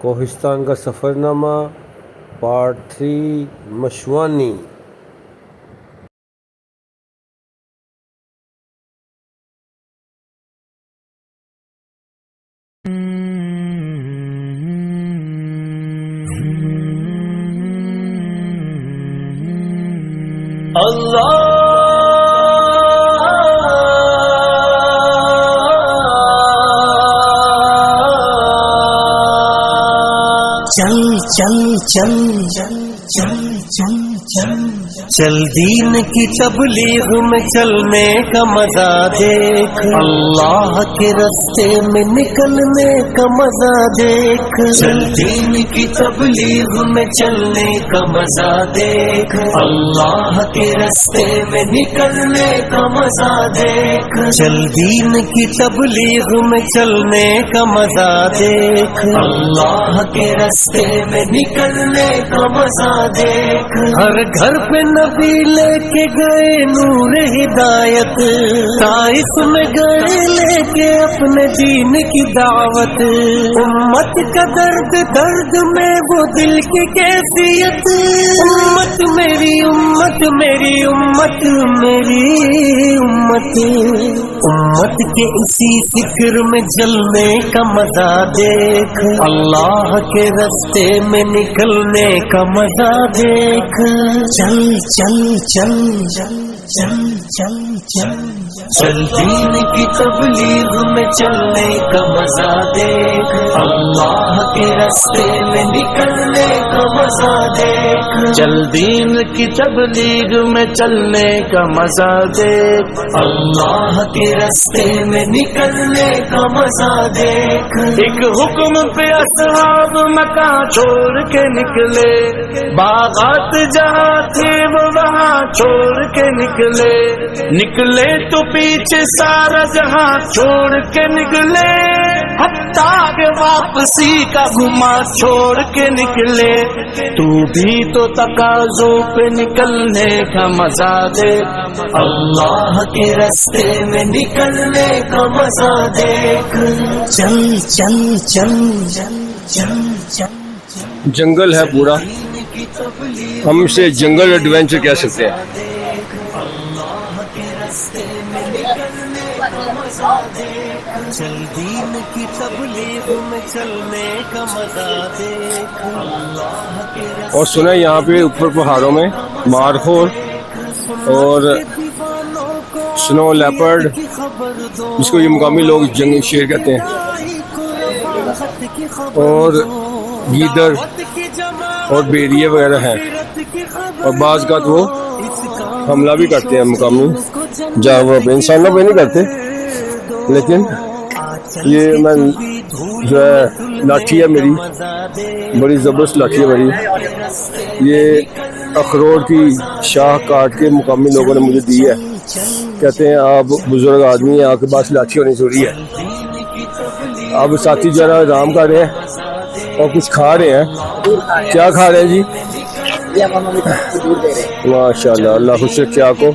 کوہستان کا سفر نامہ پارٹ 3 مشوانی۔ چل دین کی تبلیغ میں چلنے کا مزہ دیکھ، اللہ کے راستے میں نکلنے کا مزہ دیکھ، چل دین کی تبلیغ میں چلنے کا مزہ دیکھ، اللہ کے راستے میں نکلنے کا مزہ دیکھ، چل دین کی تبلیغ میں چلنے کا مزہ دیکھ، اللہ کے راستے میں نکلنے کا مزہ دیکھ، ہر گھر پہ نبی لے کے گئے نور ہدایت، طائف میں گئے لے کے اپنے دین کی دعوت، امت کا درد درد میں وہ دل کی کیفیت، امت میری امت میری امت میری امت، امت کے اسی فکر میں جلنے کا مزہ دیکھ، اللہ کے راستے میں نکلنے کا مزہ دیکھ، چل چل چل چل چل چل چل چل دین کی تبلیغ میں چلنے کا مزہ دیکھ، اللہ کے راستے میں نکلنے کا مزہ دیکھ، چل دین کی تبلیغ میں چلنے کا مزہ دیکھ، اللہ کے راستے میں نکلنے کا مزہ دیکھ، ایک حکم پہ اصحاب مکان چھوڑ کے نکلے، باغات جہاں تھے وہ وہاں چھوڑ کے نکلے، نکلے تو پیچھے سارا جہاں چھوڑ کے نکلے، حتیٰ کہ واپسی کا گھما چھوڑ کے نکلے، تو بھی تو تقاضوں پہ نکلنے کا مزہ دے، اللہ کے راستے میں نکلنے کا مزہ دیکھ، چل چل چل چل چل جنگل ہے پورا، ہم اسے جنگل ایڈونچر کہہ سکتے ہیں۔ چل دین کی تبلیغ میں چلنے کا مزہ دیکھ، اور سنا یہاں پہ اوپر پہاڑوں میں مارخور اور سنو لیپرڈ، جس کو یہ مقامی لوگ جنگلی شیر کہتے ہیں، اور گیدڑ اور بیریے وغیرہ ہیں، اور بعض کا وہ حملہ بھی کرتے ہیں مقامی جانوروں پہ، انسانوں پہ نہیں کرتے، لیکن یہ میں جو ہے لاٹھی ہے میری، بڑی زبردست لاٹھی ہے میری، یہ اخروٹ کی شاہ کاٹ کے مقامی لوگوں نے مجھے دی ہے، کہتے ہیں آپ بزرگ آدمی ہیں، آپ کے پاس لاٹھی ہونی ضروری ہے۔ اب ساتھی جو ہے آرام کر رہے ہیں اور کچھ کھا رہے ہیں۔ کیا کھا رہے ہیں جی؟ ماشاء اللہ، اللہ خوش رکھے آپ کو۔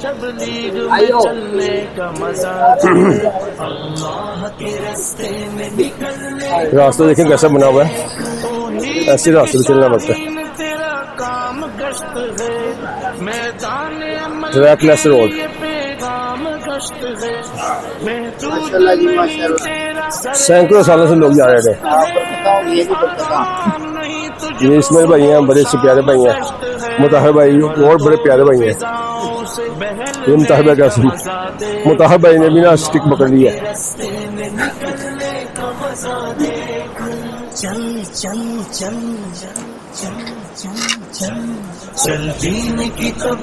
راستہ دیکھیں کیسا بنا ہوا ہے، ایسے راستے پہ چلنا پڑتا ہے، ٹریک لیس روڈ۔ سینکڑوں سالوں سے لوگ جا رہے تھے۔ یہ اسماعیل بھائی ہیں، بڑے سے پیارے بھائی ہیں، مطہر بھائی اور بڑے پیارے بھائی ہیں۔ یہ مطہر بھائی کیسے، مطہر بھائی نے بھی نا اسٹک پکڑ لی ہے۔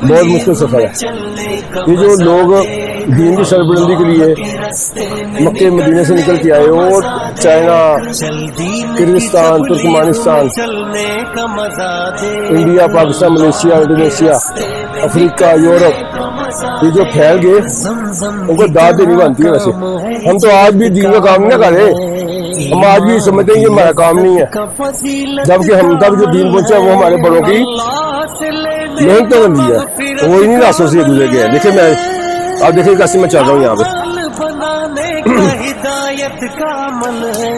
بہت مشکل سفر ہے یہ، جو لوگ دین کی سربلندی کے لیے مکہ مدینے سے نکل کے آئے، اور China, Kyrgyzstan, Turkmenistan, India, Pakistan, Malaysia, Indonesia, افریقہ، یورپ، یہ جو پھیل گئے ان کو داد دینی بنتی ہے۔ ویسے ہم تو آج بھی دین کا کام نہ کریں، ہم آج بھی سمجھتے ہیں کہ ہمارا کام نہیں ہے، جبکہ ہم تک جو دین پہنچا وہ ہمارے بڑوں کی محنت بندی ہے، وہ انہیں راستوں سے گزرے گئے ہیں۔ دیکھیں میں آپ دیکھیں کیسے میں چل رہا ہوں یہاں پہ، ہدایت کا عمل ہے،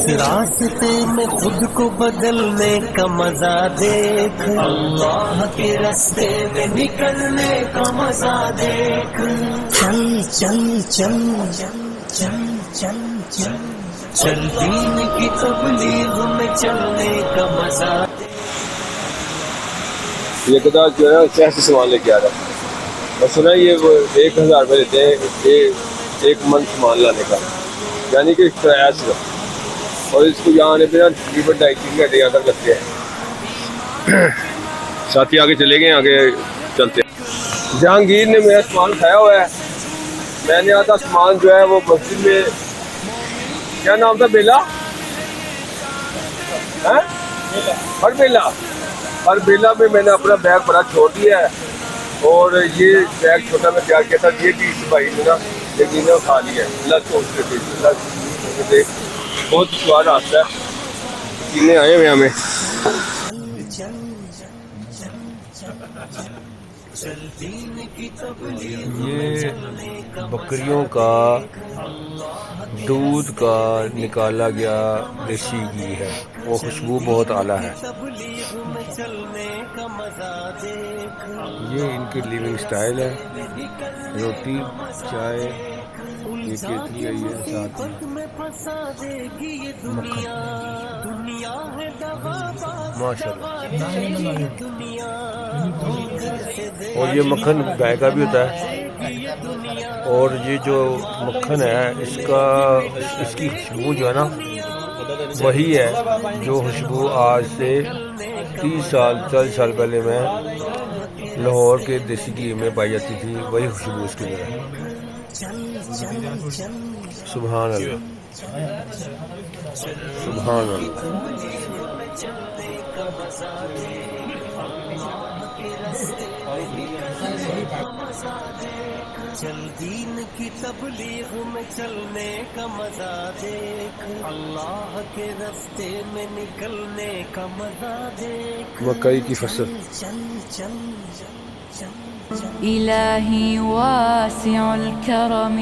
اس راستے میں خود کو بدلنے کا مزہ دیکھ اللہ کے راستے میں نکلنے کا مزہ دیکھ چل چل چل چل چل چل چل دین کی تبلیغ میں چلنے کا مزہ یہ گدا جو ہے شہر سے سامان لے کے آ رہا ہے اور سنا یہ وہ 1000 روپے لیتے ہیں ایک منتھ سامان لانے کا، یعنی کہ کرایہ صرف، اور اس کو یہاں آنے پہ نا تقریباً 2.5-3 گھنٹے یہاں تک لگتے ہیں۔ ساتھی آگے چلے گئے، آگے چلتے ہیں۔ جہانگیر نے میرا سامان کھایا ہوا ہے، میں نے آتا سامان جو ہے وہ مسجد میں، کیا نام تھا، بیلا ہر بیلا میں میں نے اپنا بیگ بڑا چھوڑ دیا ہے، اور یہ بیگ چھوٹا میں تیار کیا تھا، یہ بھی اس بھائی نے نا یقین کھا لیا ہے۔ اللہ کو اس کے بہت سواد آتا ہے، پینے آئے ہوئے ہمیں۔ یہ بکریوں کا دودھ کا نکالا گیا دیسی گھی ہے، وہ خوشبو بہت اعلیٰ ہے۔ یہ ان کی لیونگ سٹائل ہے، روٹی چائے، یہ کیتلی ہے، یہ ساتھ میں مکھن، ماشاء اللہ۔ اور یہ مکھن گائے کا بھی ہوتا ہے، اور یہ جو مکھن ہے اس کی خوشبو جو ہے نا وہی ہے جو خوشبو آج سے 40 سال پہلے میں لاہور کے دیسی گھی میں پائی جاتی تھی، وہی خوشبو اس کی ہے۔ سبحان اللہ، سبحان اللہ۔ چل دین کی تبلیغ میں چلنے کا مزہ دیکھ اللہ کے راستے میں نکلنے کا مزہ دیکھ مکئی کی فصل۔ إلهي واسع الكرم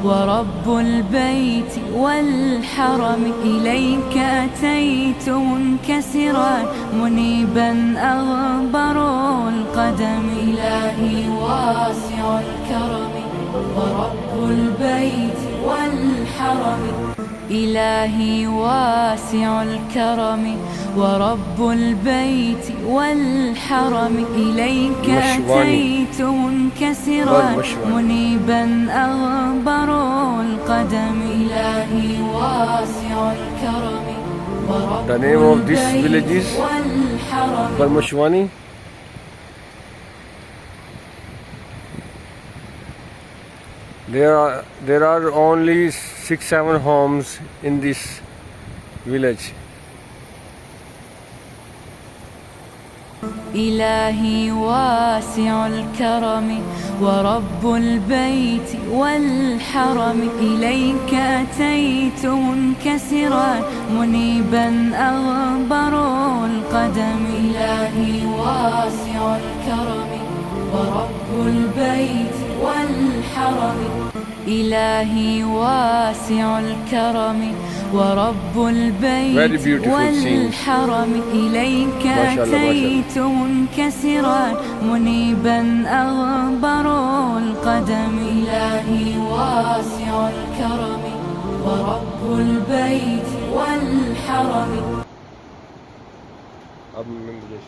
ورب البيت والحرم إليك أتيت منكسرا منيبا أغبر القدم إلهي واسع الكرم ورب البيت والحرم إلهي واسع الكرم ورب البيت والحرم إليك أتيت منكسرا منيبا أغبر القدم إلهي واسع الكرم ورب البيت والحرم Parmashwani. There are only 6-7 homes in this village. إلهي واسع الكرم ورب البيت والحرم إليك أتيت منكسرا منيبا أغبر القدم إلهي واسع الكرم ورب البيت والحرم إلهي واسع الكرم ورب البيت والحرم إليك أتيت منكسرا منيبا أغبر القدم إلهي واسع الكرم ورب البيت والحرم. اب میں مجھے